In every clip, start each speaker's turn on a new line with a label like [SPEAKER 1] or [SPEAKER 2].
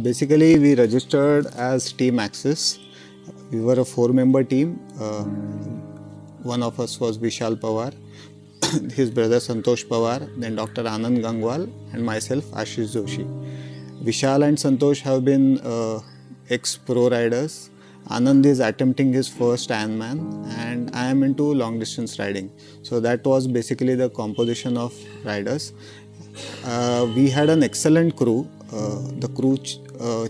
[SPEAKER 1] Basically, we registered as Team Axis. We were a 4-member team. One of us was Vishal Pawar, his brother Santosh Pawar, then Dr. Anand Gangwal, and myself, Ashish Joshi. Vishal and Santosh have been ex-pro riders. Anand is attempting his first Ironman, and I am into long distance riding. So that was basically the composition of riders. We had an excellent crew. The crew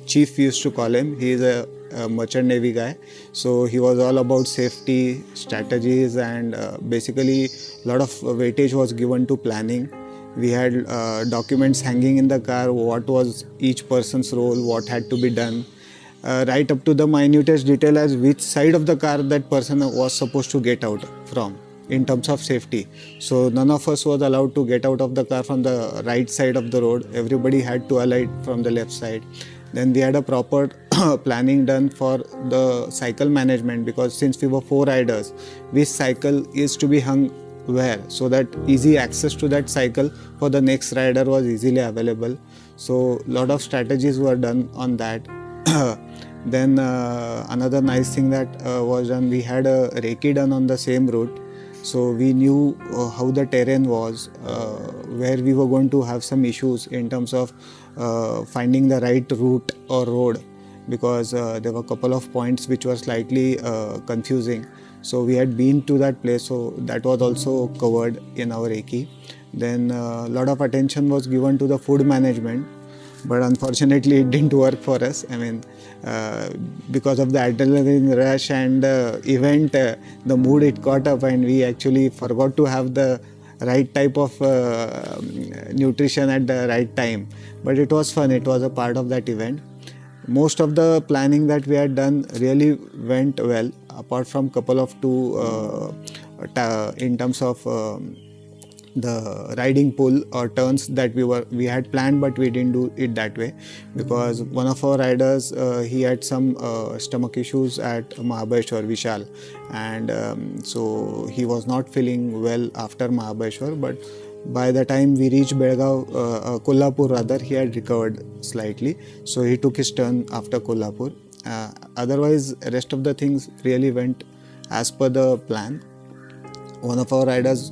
[SPEAKER 1] chief, we used to call him. He is a merchant navy guy, so he was all about safety strategies, and basically a lot of weightage was given to planning. We had documents hanging in the car, what was each person's role, what had to be done, right up to the minutest detail as which side of the car that person was supposed to get out from in terms of safety. So none of us was allowed to get out of the car from the right side of the road. Everybody had to alight from the left side. Then we had a proper planning done for the cycle management, because since we were 4 riders, which cycle is to be hung where, so that easy access to that cycle for the next rider was easily available. So a lot of strategies were done on that. Then another nice thing that was done, we had a recce done on the same route. So we knew how the terrain was, where we were going to have some issues in terms of finding the right route or road, because there were a couple of points which were slightly confusing. So we had been to that place, so that was also covered in our recce. Then a lot of attention was given to the food management, but unfortunately it didn't work for us. I mean, because of the adrenaline rush and event, the mood it caught up, and we actually forgot to have the right type of nutrition at the right time. But it was fun, it was a part of that event. Most of the planning that we had done really went well, apart from couple of two in terms of the riding pull or turns that we had planned, but we didn't do it that way, because one of our riders he had some stomach issues at Mahabaleshwar, Vishal, and so he was not feeling well after Mahabaleshwar. But by the time we reached Belgaum, Kolhapur rather, he had recovered slightly, so he took his turn after Kolhapur. Otherwise, rest of the things really went as per the plan. One of our riders,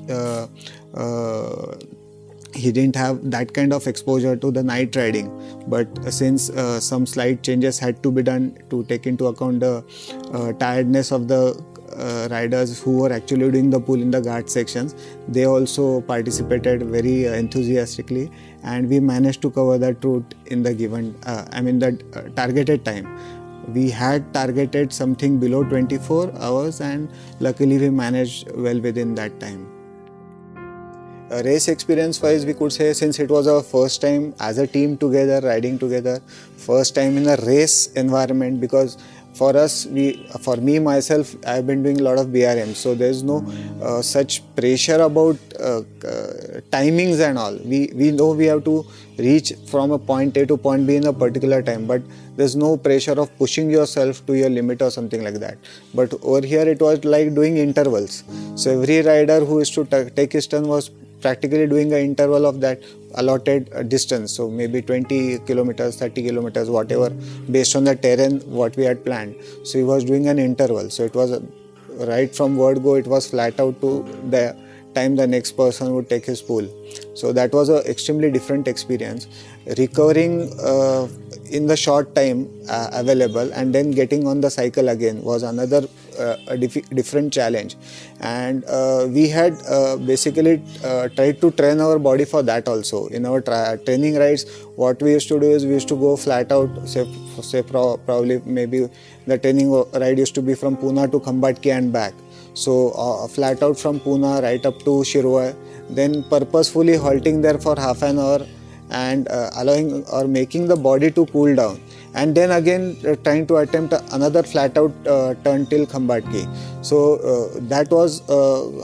[SPEAKER 1] he didn't have that kind of exposure to the night riding, but since some slight changes had to be done to take into account the tiredness of the riders who were actually doing the pull in the guard sections, they also participated very enthusiastically, and we managed to cover that route in the given, the targeted time. We had targeted something below 24 hours, and luckily we managed well within that time. Race experience wise, we could say, since it was our first time as a team together, riding together, first time in a race environment, because for us, for me myself, I've been doing a lot of BRM, so there's no such pressure about timings and all. We know we have to reach from a point A to point B in a particular time, but there's no pressure of pushing yourself to your limit or something like that. But over here it was like doing intervals. So every rider who is to take his turn was practically doing an interval of that allotted distance, so maybe 20 kilometers, 30 kilometers, whatever, based on the terrain what we had planned. So he was doing an interval, so it was right from word go, it was flat out to the time the next person would take his pull. So that was an extremely different experience. Recovering in the short time available and then getting on the cycle again was another different challenge, and we had basically tried to train our body for that also. In our training rides, what we used to do is we used to go flat out, probably maybe the training ride used to be from Pune to Khambatki and back. So flat out from Pune right up to Shirwar, then purposefully halting there for half an hour and allowing or making the body to cool down, and then again trying to attempt another flat out turn till Khambatki. So that was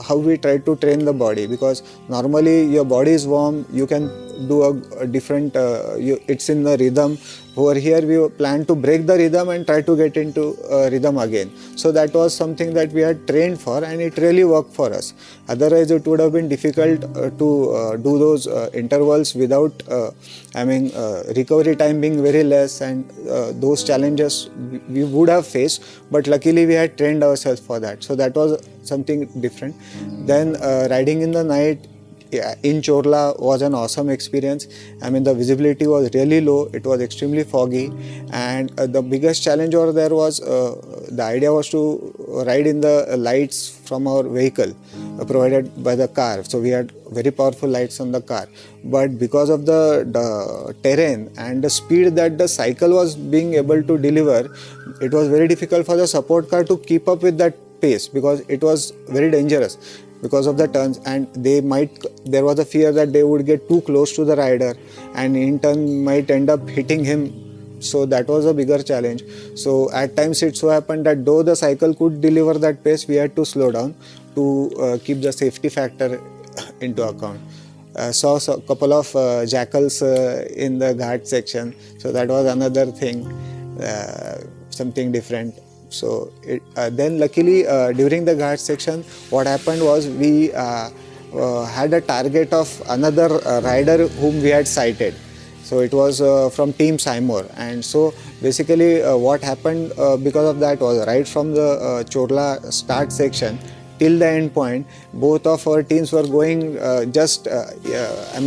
[SPEAKER 1] how we tried to train the body, because normally your body is warm, you can do a different, it's in the rhythm. Over here we plan to break the rhythm and try to get into rhythm again. So that was something that we had trained for, and it really worked for us. Otherwise it would have been difficult to do those intervals without recovery time being very less, and those challenges we would have faced, but luckily we had trained ourselves for that. So that was something different. Then riding in the night, yeah, in Chorla was an awesome experience. I mean, the visibility was really low, it was extremely foggy, and the biggest challenge over there was the idea was to ride in the lights from our vehicle provided by the car. So we had very powerful lights on the car, but because of the terrain and the speed that the cycle was being able to deliver, it was very difficult for the support car to keep up with that pace, because it was very dangerous because of the turns, and there was a fear that they would get too close to the rider and in turn might end up hitting him. So that was a bigger challenge. So at times it so happened that though the cycle could deliver that pace, we had to slow down to keep the safety factor into account. Saw a couple of jackals in the ghat section, so that was another thing, something different. So then luckily during the ghat section, what happened was we had a target of another rider whom we had sighted. So it was from Team Seymour, and so basically what happened because of that was, right from the Chorla start section till the end point, both of our teams were going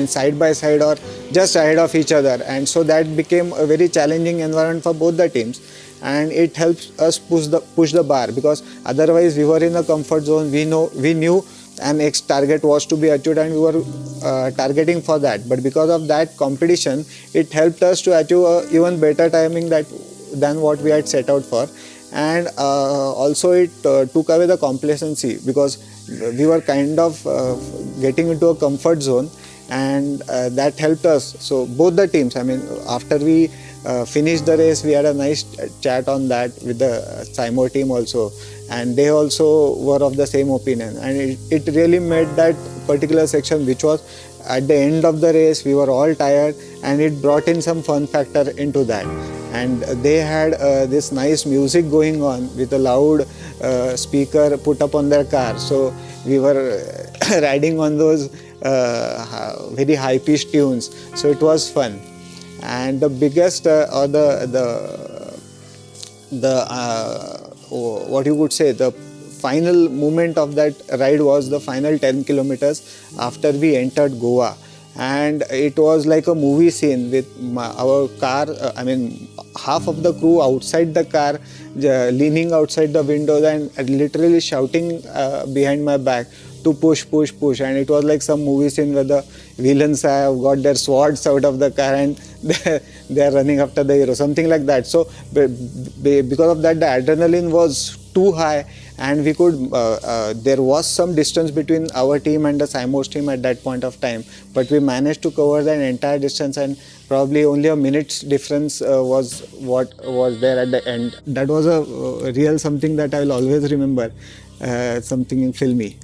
[SPEAKER 1] side by side or just ahead of each other, and so that became a very challenging environment for both the teams, and it helps us push the bar, because otherwise we were in a comfort zone. We knew an X target was to be achieved, and we were targeting for that, but because of that competition, it helped us to achieve even better timing than what we had set out for. And also it took away the complacency, because we were kind of getting into a comfort zone, and that helped us. So both the teams, after we finished the race, we had a nice chat on that with the Seymour team also, and they also were of the same opinion, and it really made that particular section, which was at the end of the race, we were all tired, and it brought in some fun factor into that. And they had this nice music going on with a loud speaker put up on their car. So we were riding on those very high-pitched tunes. So it was fun. And the biggest what you could say, the final moment of that ride was the final 10 kilometers after we entered Goa. And it was like a movie scene with our car, half of the crew outside the car, leaning outside the windows and literally shouting behind my back to push. And it was like some movie scene where the villains have got their swords out of the car and they are running after the hero, something like that. So because of that, the adrenaline was too high, and we could there was some distance between our team and the Seymour's team at that point of time, but we managed to cover the entire distance, and probably only a minute's difference was what was there at the end. That was a real something that I will always remember, something filmy.